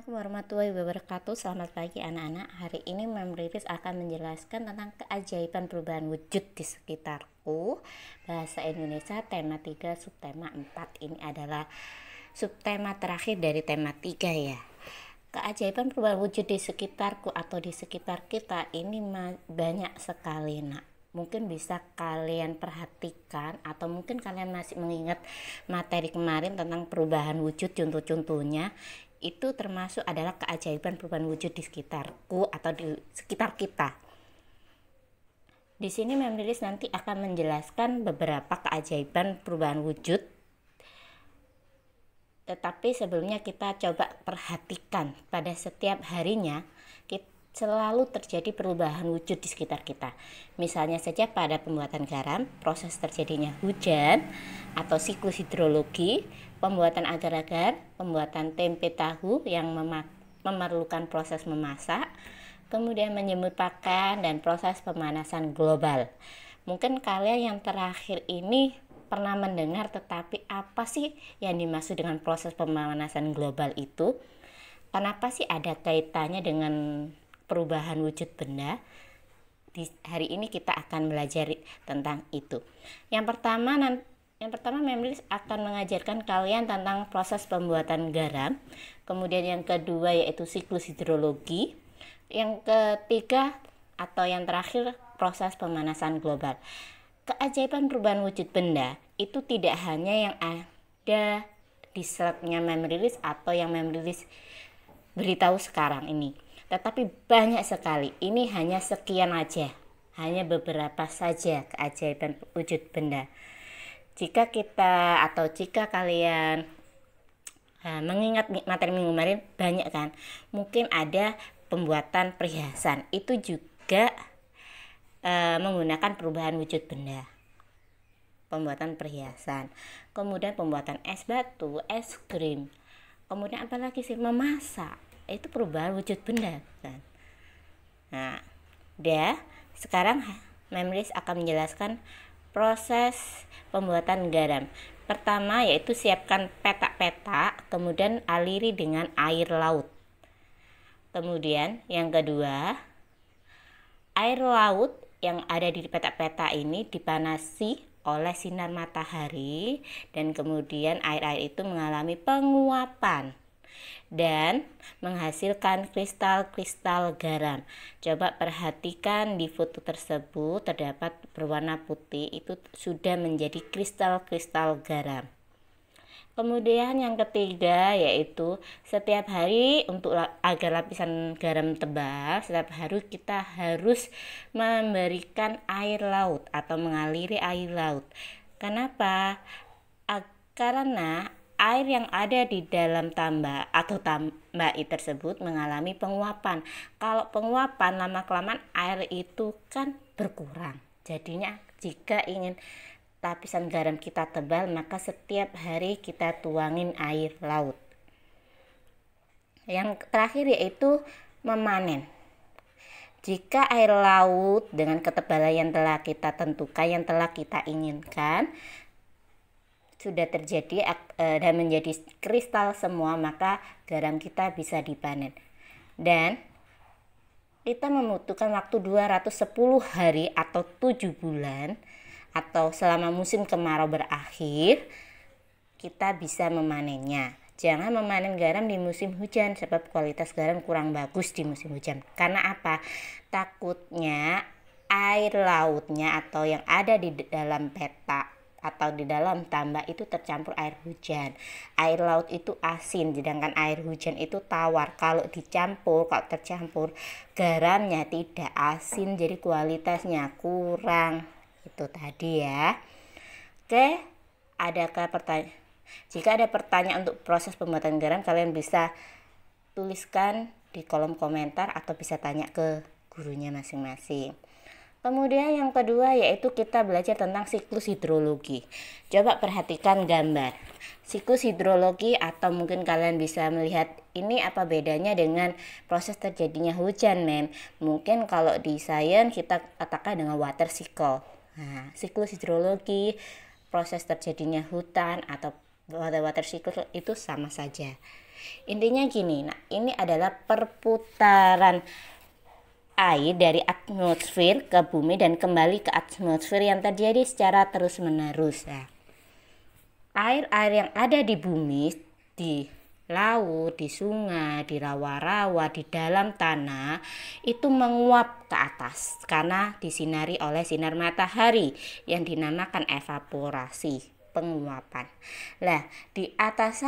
Assalamualaikum warahmatullahi wabarakatuh. Selamat pagi anak-anak. Hari ini Mem Riris akan menjelaskan tentang keajaiban perubahan wujud di sekitarku. Bahasa Indonesia tema 3 subtema 4. Ini adalah subtema terakhir dari tema 3 ya. Keajaiban perubahan wujud di sekitarku atau di sekitar kita ini banyak sekali nak. Mungkin bisa kalian perhatikan atau mungkin kalian masih mengingat materi kemarin tentang perubahan wujud, contoh-contohnya itu termasuk adalah keajaiban perubahan wujud di sekitarku atau di sekitar kita. Di sini Mem Riris nanti akan menjelaskan beberapa keajaiban perubahan wujud. Tetapi sebelumnya kita coba perhatikan pada setiap harinya selalu terjadi perubahan wujud di sekitar kita. Misalnya saja pada pembuatan garam, proses terjadinya hujan atau siklus hidrologi, pembuatan agar-agar, pembuatan tempe tahu yang memerlukan proses memasak, kemudian menjemur pakaian dan proses pemanasan global. Mungkin kalian yang terakhir ini pernah mendengar, tetapi apa sih yang dimaksud dengan proses pemanasan global itu? Kenapa sih ada kaitannya dengan perubahan wujud benda? Di hari ini kita akan belajar tentang itu. Yang pertama Mem Riris akan mengajarkan kalian tentang proses pembuatan garam. Kemudian yang kedua yaitu siklus hidrologi. Yang ketiga atau yang terakhir proses pemanasan global. Keajaiban perubahan wujud benda itu tidak hanya yang ada di slide-nya Mem Riris atau yang Mem Riris beritahu sekarang ini, tetapi banyak sekali. Ini hanya sekian aja, hanya beberapa saja keajaiban wujud benda. Jika kalian mengingat materi minggu kemarin, banyak kan, mungkin ada pembuatan perhiasan, itu juga menggunakan perubahan wujud benda. Pembuatan perhiasan, kemudian pembuatan es batu, es krim, kemudian apalagi sih, memasak, itu perubahan wujud benda kan. Nah, sekarang Mem Riris akan menjelaskan proses pembuatan garam. Pertama yaitu siapkan petak-petak, kemudian aliri dengan air laut. Kemudian yang kedua, air laut yang ada di petak-petak ini dipanasi oleh sinar matahari dan kemudian air-air itu mengalami penguapan dan menghasilkan kristal-kristal garam. Coba perhatikan di foto tersebut, terdapat berwarna putih, itu sudah menjadi kristal-kristal garam. Kemudian yang ketiga yaitu setiap hari agar lapisan garam tebal, setiap hari kita harus memberikan air laut atau mengaliri air laut. Kenapa? Karena air yang ada di dalam tambak atau tambak tersebut mengalami penguapan. Kalau penguapan lama-kelamaan air itu kan berkurang. Jadinya jika ingin lapisan garam kita tebal, maka setiap hari kita tuangin air laut. Yang terakhir yaitu memanen. Jika air laut dengan ketebalan yang telah kita tentukan, yang telah kita inginkan, sudah terjadi dan menjadi kristal semua, maka garam kita bisa dipanen. Dan kita membutuhkan waktu 210 hari atau 7 bulan atau selama musim kemarau berakhir, kita bisa memanennya. Jangan memanen garam di musim hujan, sebab kualitas garam kurang bagus di musim hujan. Karena apa? Takutnya air lautnya atau yang ada di dalam petak atau di dalam tambak itu tercampur air hujan. Air laut itu asin, sedangkan air hujan itu tawar. Kalau tercampur garamnya tidak asin, jadi kualitasnya kurang. Itu tadi ya. Oke, jika ada pertanyaan untuk proses pembuatan garam, kalian bisa tuliskan di kolom komentar atau bisa tanya ke gurunya masing-masing. Kemudian yang kedua yaitu kita belajar tentang siklus hidrologi. Coba perhatikan gambar siklus hidrologi, atau mungkin kalian bisa melihat ini apa bedanya dengan proses terjadinya hujan, Mem. Mungkin kalau di sains kita katakan dengan water cycle. Nah, siklus hidrologi, proses terjadinya hutan atau water cycle itu sama saja. Intinya gini, nah ini adalah perputaran air dari atmosfer ke bumi dan kembali ke atmosfer yang terjadi secara terus-menerus. Nah, air-air yang ada di bumi, di laut, di sungai, di rawa-rawa, di dalam tanah itu menguap ke atas karena disinari oleh sinar matahari yang dinamakan evaporasi, penguapan. Nah, di atas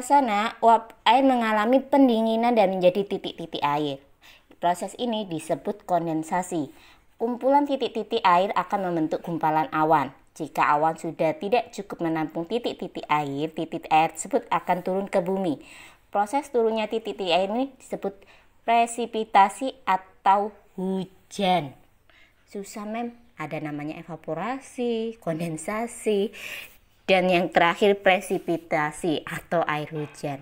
sana uap air mengalami pendinginan dan menjadi titik-titik air. Proses ini disebut kondensasi. Kumpulan titik-titik air akan membentuk gumpalan awan. Jika awan sudah tidak cukup menampung titik-titik air tersebut akan turun ke bumi. Proses turunnya titik-titik air ini disebut presipitasi atau hujan. Susah mem, ada namanya evaporasi, kondensasi, dan yang terakhir presipitasi atau air hujan.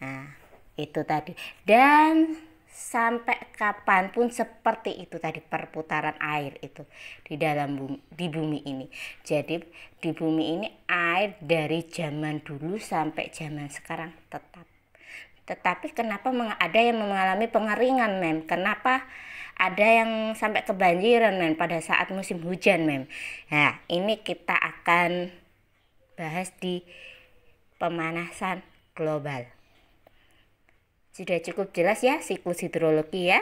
Nah, itu tadi. Dan sampai kapanpun seperti itu tadi perputaran air itu di dalam di bumi ini. Jadi di bumi ini air dari zaman dulu sampai zaman sekarang tetap. Tetapi kenapa ada yang mengalami pengeringan, Mem? Kenapa ada yang sampai kebanjiran, Mem, pada saat musim hujan, Mem? Nah, ini kita akan bahas di pemanasan global. Sudah cukup jelas ya siklus hidrologi ya.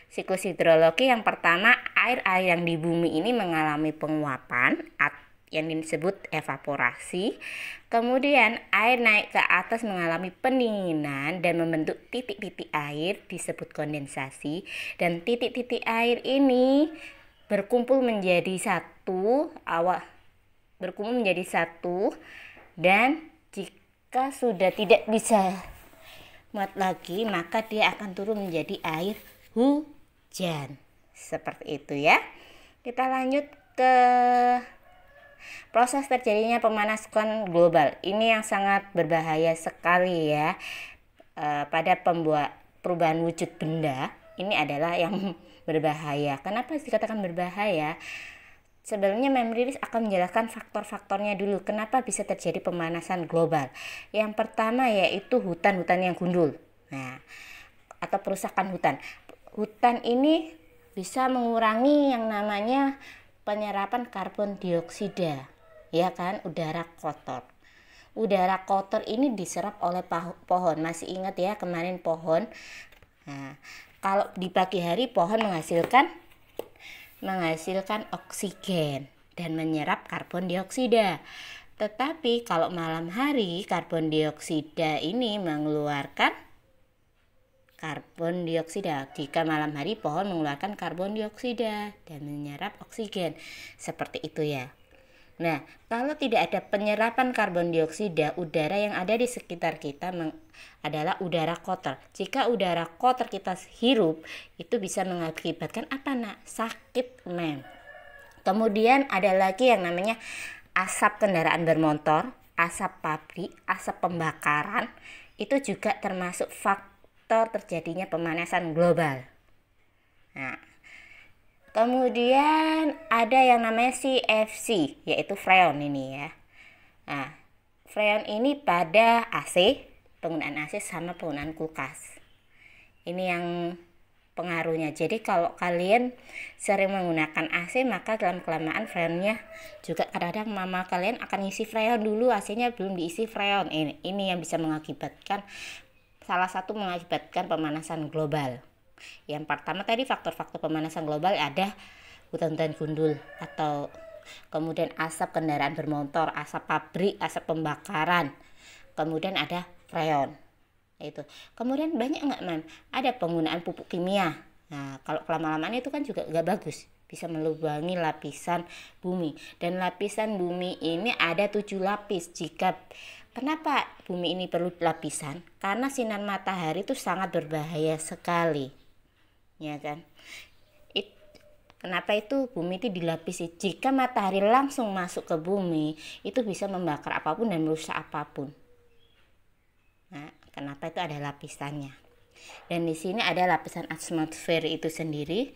Siklus hidrologi yang pertama, air-air yang di bumi ini mengalami penguapan yang disebut evaporasi. Kemudian air naik ke atas mengalami pendinginan dan membentuk titik-titik air disebut kondensasi. Dan titik-titik air ini berkumpul menjadi satu dan jika sudah tidak bisa muat lagi maka dia akan turun menjadi air hujan. Seperti itu ya. Kita lanjut ke proses terjadinya pemanasan global. Ini yang sangat berbahaya sekali ya pada perubahan wujud benda. Ini adalah yang berbahaya. Kenapa dikatakan berbahaya? Sebenarnya Memrilis akan menjelaskan faktor-faktornya dulu kenapa bisa terjadi pemanasan global. Yang pertama yaitu hutan-hutan yang gundul. Nah, atau perusakan hutan. Hutan ini bisa mengurangi yang namanya penyerapan karbon dioksida, ya kan, udara kotor. Udara kotor ini diserap oleh pohon. Masih ingat ya kemarin pohon. Nah, kalau di pagi hari pohon menghasilkan oksigen dan menyerap karbon dioksida. Tetapi kalau malam hari karbon dioksida ini mengeluarkan karbon dioksida. Jika malam hari pohon mengeluarkan karbon dioksida dan menyerap oksigen. Seperti itu ya. Nah, kalau tidak ada penyerapan karbon dioksida, udara yang ada di sekitar kita adalah udara kotor. Jika udara kotor kita hirup, itu bisa mengakibatkan apa, Nak? Sakit, Mem. Kemudian ada lagi yang namanya asap kendaraan bermotor, asap pabrik, asap pembakaran. Itu juga termasuk faktor terjadinya pemanasan global. Nah, kemudian ada yang namanya CFC, yaitu freon ini ya. Nah, freon ini pada AC, penggunaan AC sama penggunaan kulkas. Ini yang pengaruhnya. Jadi kalau kalian sering menggunakan AC, maka dalam kelamaan freonnya juga kadang-kadang mama kalian akan isi freon dulu, AC-nya belum diisi freon. Ini yang bisa mengakibatkan pemanasan global. Yang pertama tadi faktor-faktor pemanasan global ada hutan-hutan gundul atau kemudian asap kendaraan bermotor, asap pabrik, asap pembakaran. Kemudian ada freon. Itu. Kemudian banyak nggak, Mam? Ada penggunaan pupuk kimia. Nah, kalau lama-lamaan itu kan juga nggak bagus. Bisa melubangi lapisan bumi. Dan lapisan bumi ini ada 7 lapis. Kenapa bumi ini perlu lapisan? Karena sinar matahari itu sangat berbahaya sekali. Ya kan? Kenapa itu bumi itu dilapisi? Jika matahari langsung masuk ke bumi, itu bisa membakar apapun dan merusak apapun. Nah, kenapa itu ada lapisannya? Dan di sini ada lapisan atmosfer itu sendiri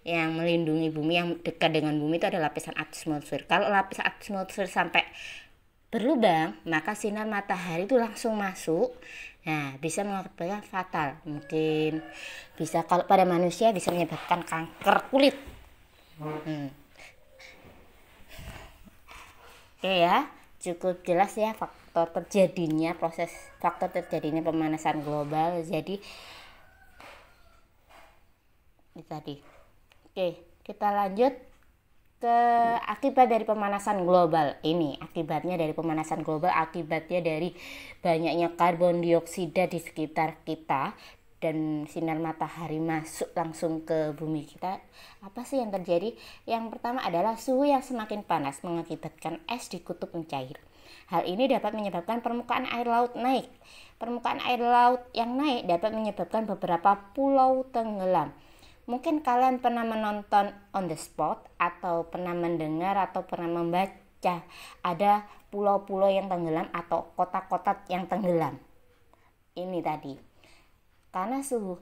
yang melindungi bumi, yang dekat dengan bumi itu ada lapisan atmosfer. Kalau lapisan atmosfer sampai berlubang, maka sinar matahari itu langsung masuk. Nah, bisa mengakibatkan fatal. Mungkin bisa, kalau pada manusia bisa menyebabkan kanker kulit. Oke ya, cukup jelas ya faktor terjadinya pemanasan global. Jadi ini tadi. Oke, kita lanjut ke akibat dari pemanasan global. Ini akibatnya dari pemanasan global, akibatnya dari banyaknya karbon dioksida di sekitar kita dan sinar matahari masuk langsung ke bumi kita. Apa sih yang terjadi? Yang pertama adalah suhu yang semakin panas mengakibatkan es di kutub mencair. Hal ini dapat menyebabkan permukaan air laut naik. Permukaan air laut yang naik dapat menyebabkan beberapa pulau tenggelam. Mungkin kalian pernah menonton On the Spot atau pernah mendengar atau pernah membaca ada pulau-pulau yang tenggelam atau kota-kota yang tenggelam. Ini tadi. Karena suhu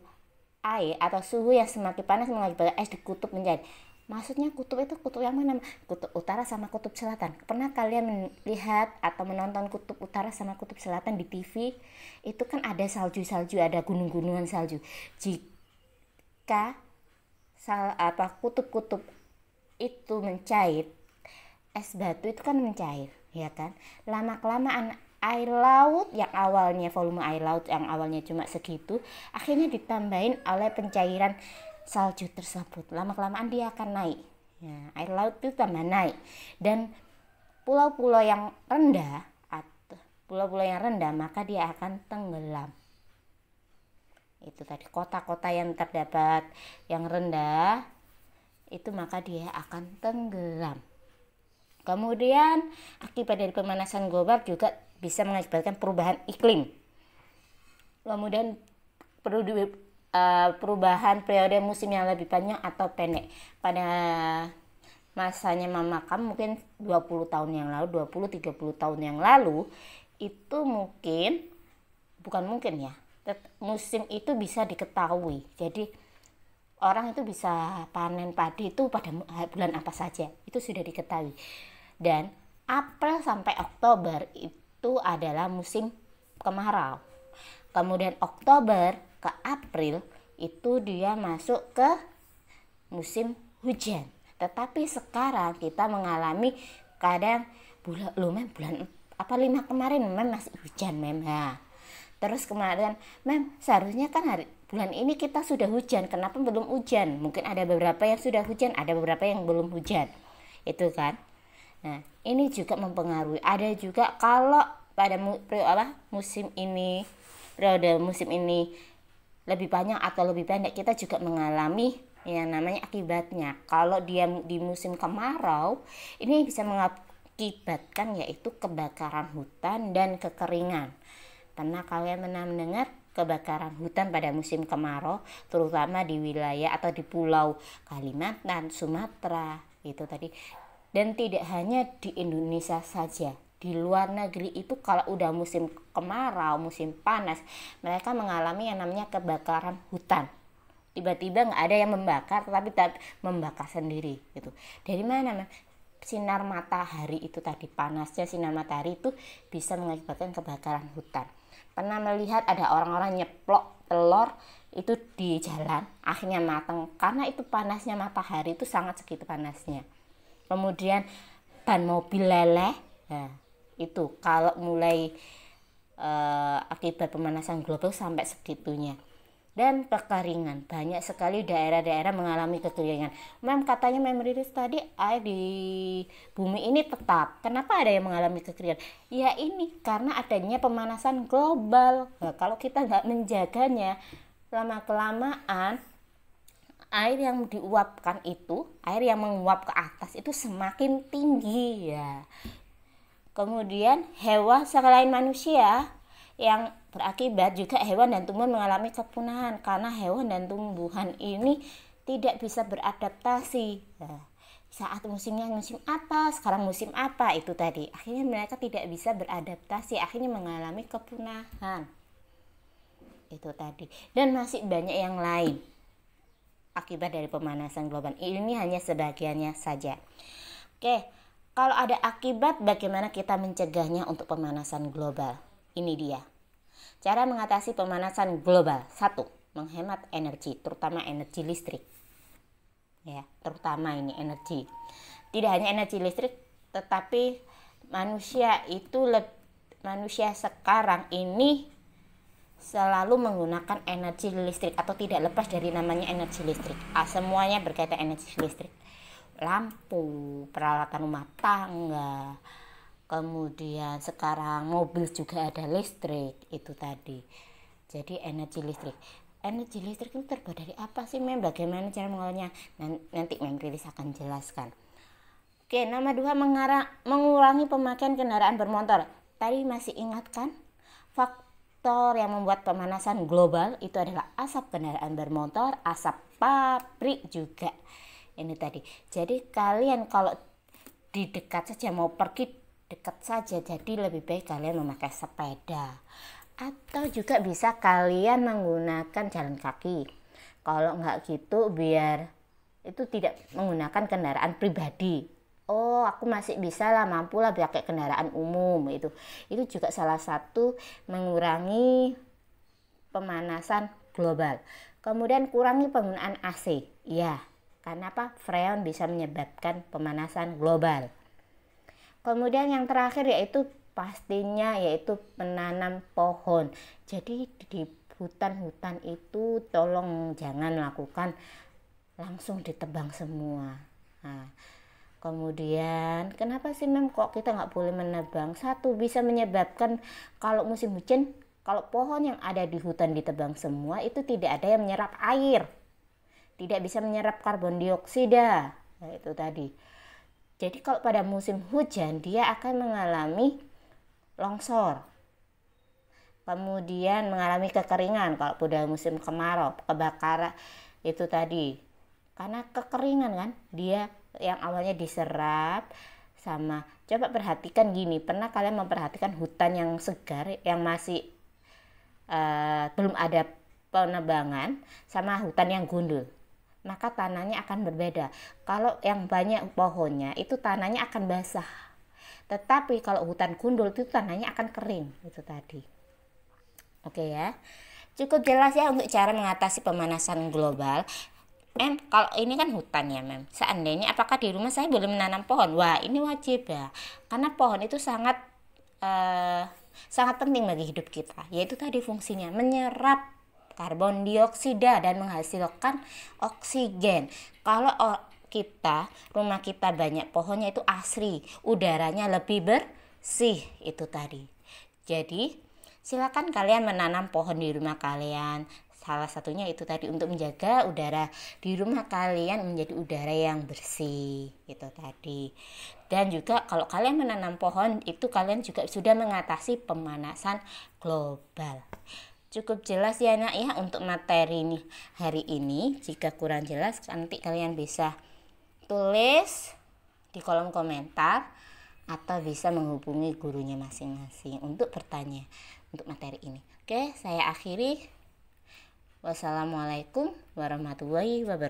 air atau suhu yang semakin panas mengakibatkan es di kutub mencair. Maksudnya kutub itu kutub yang mana? Kutub utara sama kutub selatan. Pernah kalian melihat atau menonton kutub utara sama kutub selatan di TV? Itu kan ada salju-salju, ada gunung-gunungan salju. Jika kutub-kutub itu mencair, es batu itu kan mencair, ya kan? Lama-kelamaan air laut yang awalnya volume air laut yang awalnya cuma segitu, akhirnya ditambahin oleh pencairan salju tersebut. Lama-kelamaan dia akan naik. Ya, air laut itu tambah naik, dan pulau-pulau yang rendah maka dia akan tenggelam. Itu tadi, kota-kota yang terdapat yang rendah itu maka dia akan tenggelam. Kemudian akibat dari pemanasan global juga bisa mengakibatkan perubahan iklim. Kemudian perubahan periode musim yang lebih panjang atau pendek. Pada masanya Mama kamu mungkin 20 tahun yang lalu, 20-30 tahun yang lalu, itu musim itu bisa diketahui. Jadi orang itu bisa panen padi itu pada bulan apa saja, itu sudah diketahui. Dan April sampai Oktober itu adalah musim kemarau. Kemudian Oktober ke April itu dia masuk ke musim hujan. Tetapi sekarang kita mengalami kadang bulan 5 kemarin masih hujan Nah, terus kemarin seharusnya kan bulan ini kita sudah hujan, kenapa belum hujan? Mungkin ada beberapa yang sudah hujan, ada beberapa yang belum hujan, itu kan. Nah, ini juga mempengaruhi. Ada juga kalau pada periode musim ini lebih panjang atau lebih pendek, kita juga mengalami yang namanya akibatnya. Kalau dia di musim kemarau, ini bisa mengakibatkan yaitu kebakaran hutan dan kekeringan. Karena kalian pernah mendengar kebakaran hutan pada musim kemarau, terutama di wilayah atau di pulau Kalimantan, Sumatera, itu tadi. Dan tidak hanya di Indonesia saja, di luar negeri itu kalau udah musim kemarau, musim panas, mereka mengalami yang namanya kebakaran hutan. Tiba-tiba nggak ada yang membakar, tetapi membakar sendiri gitu. Dari mana? Sinar matahari itu tadi, panasnya sinar matahari itu bisa mengakibatkan kebakaran hutan. Pernah melihat ada orang-orang nyeplok telur itu di jalan, akhirnya matang karena itu panasnya matahari itu sangat segitu panasnya. Kemudian ban mobil leleh, nah itu kalau mulai akibat pemanasan global sampai segitunya. Dan kekeringan, banyak sekali daerah-daerah mengalami kekeringan. Katanya Riris tadi air di bumi ini tetap, kenapa ada yang mengalami kekeringan? Ya ini karena adanya pemanasan global. Nah, kalau kita nggak menjaganya, lama-kelamaan air yang diuapkan itu, air yang menguap ke atas itu semakin tinggi ya. Kemudian hewan selain manusia yang berakibat juga hewan dan tumbuhan mengalami kepunahan karena hewan dan tumbuhan ini tidak bisa beradaptasi. Nah, saat musimnya musim apa, sekarang musim apa, itu tadi. Akhirnya mereka tidak bisa beradaptasi, akhirnya mengalami kepunahan. Itu tadi. Dan masih banyak yang lain akibat dari pemanasan global. Ini hanya sebagiannya saja. Oke, Kalau ada akibat, bagaimana kita mencegahnya untuk pemanasan global? Ini dia. Cara mengatasi pemanasan global. 1. Menghemat energi, terutama energi listrik. Ya, terutama ini energi. Tidak hanya energi listrik, tetapi manusia sekarang ini selalu menggunakan energi listrik atau tidak lepas dari namanya energi listrik. Semuanya berkaitan energi listrik. Lampu, peralatan rumah tangga, kemudian sekarang mobil juga ada listrik, itu tadi. Jadi energi listrik itu terbuat dari apa sih, Mem? Bagaimana cara mengolahnya? Nanti Mem Rilis akan jelaskan. Oke, nomor 2, mengurangi pemakaian kendaraan bermotor. Tadi masih ingat kan? Faktor yang membuat pemanasan global itu adalah asap kendaraan bermotor, asap pabrik juga. Ini tadi. Jadi kalian kalau di dekat saja, mau pergi dekat saja, jadi lebih baik kalian memakai sepeda. Atau juga bisa kalian menggunakan jalan kaki. Kalau nggak gitu, biar itu tidak menggunakan kendaraan pribadi. Oh, aku masih bisa lah, mampu lah pakai kendaraan umum. Itu juga salah satu mengurangi pemanasan global. Kemudian kurangi penggunaan AC. Ya, karena apa? Freon bisa menyebabkan pemanasan global. Kemudian yang terakhir yaitu menanam pohon. Jadi di hutan-hutan itu tolong jangan lakukan langsung ditebang semua. Nah, kemudian kenapa sih, Mem, kok kita nggak boleh menebang? 1, bisa menyebabkan kalau musim hujan, kalau pohon yang ada di hutan ditebang semua, itu tidak ada yang menyerap air, tidak bisa menyerap karbon dioksida. Nah, itu tadi. Jadi kalau pada musim hujan dia akan mengalami longsor, kemudian mengalami kekeringan. Kalau pada musim kemarau, kebakaran, itu tadi karena kekeringan kan, dia yang awalnya diserap sama. Coba perhatikan gini, pernah kalian memperhatikan hutan yang segar yang masih belum ada penebangan sama hutan yang gundul? Maka tanahnya akan berbeda. Kalau yang banyak pohonnya itu tanahnya akan basah. Tetapi kalau hutan gundul itu tanahnya akan kering. Itu tadi. Oke ya. Cukup jelas ya untuk cara mengatasi pemanasan global. Kalau ini kan hutan ya, Mem. Seandainya apakah di rumah saya boleh menanam pohon? Wah, ini wajib ya. Karena pohon itu sangat penting bagi hidup kita. Yaitu tadi fungsinya menyerap karbon dioksida dan menghasilkan oksigen. Kalau rumah kita banyak pohonnya, itu asri, udaranya lebih bersih, itu tadi. Jadi silakan kalian menanam pohon di rumah kalian. Salah satunya itu tadi untuk menjaga udara di rumah kalian menjadi udara yang bersih, itu tadi. Dan juga kalau kalian menanam pohon itu kalian juga sudah mengatasi pemanasan global. Cukup jelas ya nak ya untuk materi ini hari ini. Jika kurang jelas nanti kalian bisa tulis di kolom komentar atau bisa menghubungi gurunya masing-masing untuk bertanya untuk materi ini. Oke, saya akhiri. Wassalamualaikum warahmatullahi wabarakatuh.